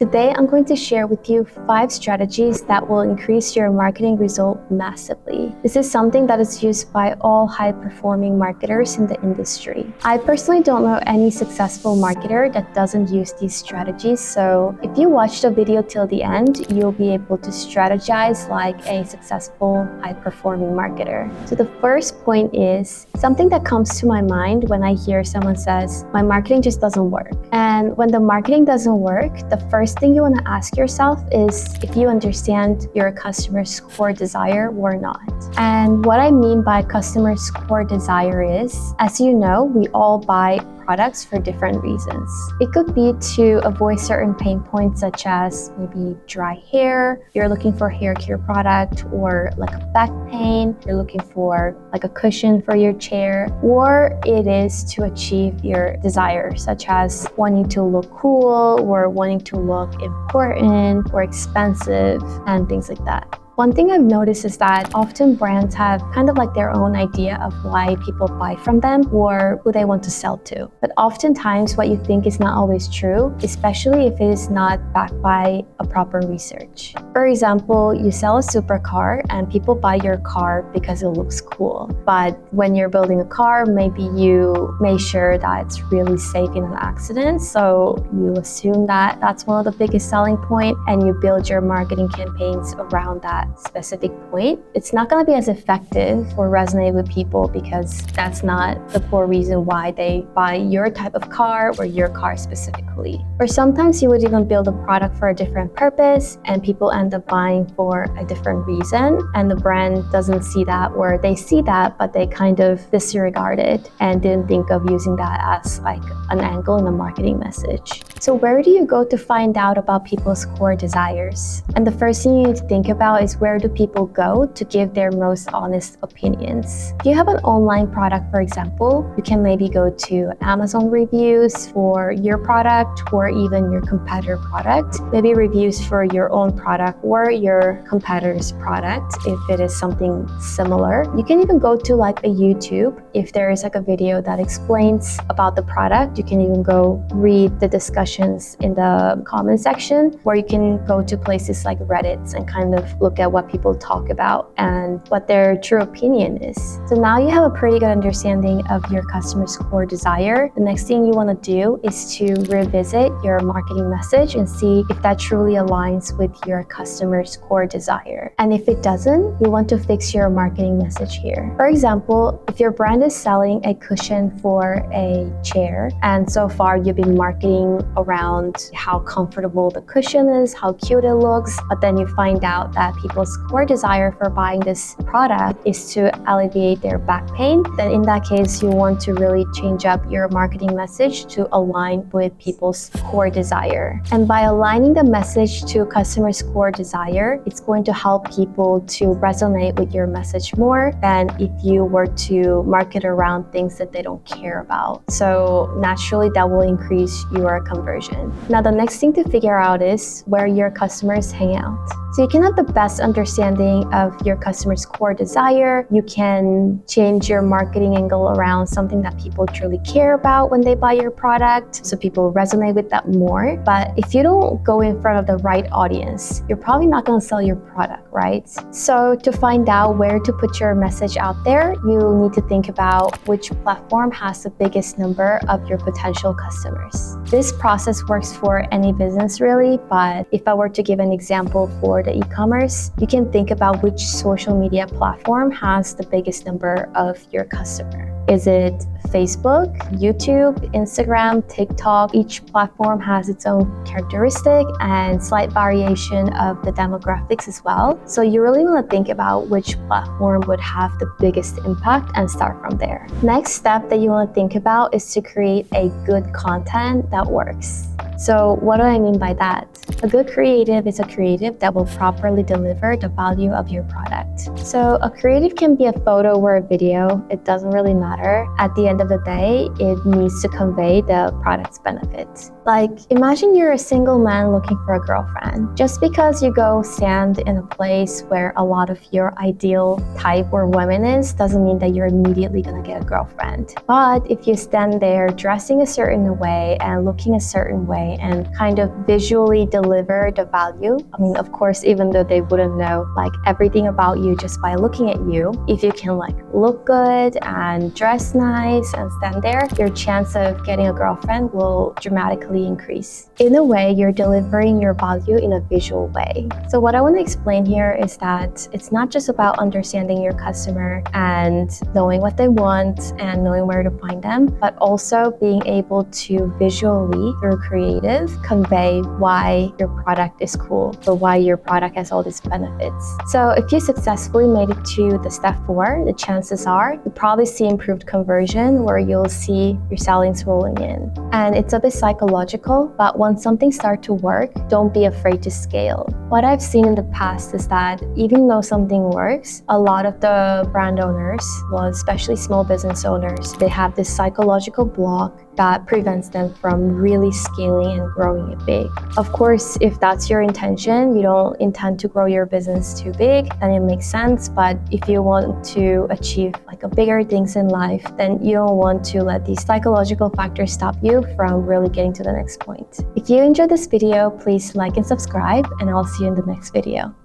Today, I'm going to share with you 5 strategies that will increase your marketing result massively. This is something that is used by all high-performing marketers in the industry. I personally don't know any successful marketer that doesn't use these strategies, so if you watch the video till the end, you'll be able to strategize like a successful high-performing marketer. So the first point is something that comes to my mind when I hear someone says, "My marketing just doesn't work." And when the marketing doesn't work, the first thing you want to ask yourself is if you understand your customer's core desire or not. And what I mean by customer's core desire is, as you know, we all buy products for different reasons. It could be to avoid certain pain points such as maybe dry hair, you're looking for a hair care product, or like a back pain, you're looking for like a cushion for your chair, or it is to achieve your desire such as wanting to look cool or wanting to look important or expensive and things like that. One thing I've noticed is that often brands have kind of like their own idea of why people buy from them or who they want to sell to. But oftentimes what you think is not always true, especially if it is not backed by a proper research. For example, you sell a supercar and people buy your car because it looks cool. But when you're building a car, maybe you make sure that it's really safe in an accident. So you assume that that's one of the biggest selling points and you build your marketing campaigns around that specific point. It's not going to be as effective or resonate with people because that's not the core reason why they buy your type of car or your car specifically. Or sometimes you would even build a product for a different purpose and people end up buying for a different reason and the brand doesn't see that, or they see that but they kind of disregard it and didn't think of using that as like an angle in a marketing message. So where do you go to find out about people's core desires? And the first thing you need to think about is where do people go to give their most honest opinions. If you have an online product, for example, you can maybe go to Amazon reviews for your product or even your competitor product, maybe reviews for your own product or your competitor's product if it is something similar. You can even go to like a YouTube if there is like a video that explains about the product. You can even go read the discussions in the comment section, or you can go to places like Reddit and kind of look at what people talk about and what their true opinion is. So now you have a pretty good understanding of your customer's core desire. The next thing you want to do is to revisit your marketing message and see if that truly aligns with your customer's core desire. And if it doesn't, you want to fix your marketing message here. For example, if your brand is selling a cushion for a chair and so far you've been marketing around how comfortable the cushion is, how cute it looks, but then you find out that people's core desire for buying this product is to alleviate their back pain, then in that case, you want to really change up your marketing message to align with people's core desire. And by aligning the message to customers' core desire, it's going to help people to resonate with your message more than if you were to market around things that they don't care about. So naturally, that will increase your conversion. Now, the next thing to figure out is where your customers hang out. So you can have the best understanding of your customer's core desire. You can change your marketing angle around something that people truly care about when they buy your product, so people resonate with that more. But if you don't go in front of the right audience, you're probably not going to sell your product, right? So to find out where to put your message out there, you need to think about which platform has the biggest number of your potential customers. This process works for any business really, but if I were to give an example for the e-commerce, you can think about which social media platform has the biggest number of your customer. Is it Facebook, YouTube, Instagram, TikTok? Each platform has its own characteristic and slight variation of the demographics as well. So you really want to think about which platform would have the biggest impact and start from there. Next step that you want to think about is to create a good content that works. So what do I mean by that? A good creative is a creative that will properly deliver the value of your product. So a creative can be a photo or a video. It doesn't really matter. At the end of the day, it needs to convey the product's benefits. Like, imagine you're a single man looking for a girlfriend. Just because you go stand in a place where a lot of your ideal type or woman is, doesn't mean that you're immediately gonna get a girlfriend. But if you stand there dressing a certain way and looking a certain way, way and kind of visually deliver the value. I mean, of course, even though they wouldn't know like everything about you just by looking at you, if you can like look good and dress nice and stand there, your chance of getting a girlfriend will dramatically increase. In a way, you're delivering your value in a visual way. So what I want to explain here is that it's not just about understanding your customer and knowing what they want and knowing where to find them, but also being able to visually, through creative, convey why your product is cool or why your product has all these benefits. So if you successfully made it to the step 4, the chances are you'll probably see improved conversion where you'll see your sellings rolling in. And it's a bit psychological, but once something starts to work, don't be afraid to scale. What I've seen in the past is that even though something works, a lot of the brand owners, well, especially small business owners, they have this psychological block that prevents them from really scaling and growing it big. Of course, if that's your intention, you don't intend to grow your business too big, then it makes sense. But if you want to achieve like a bigger things in life, then you don't want to let these psychological factors stop you from really getting to the next point. If you enjoyed this video, please like and subscribe, and I'll see you in the next video.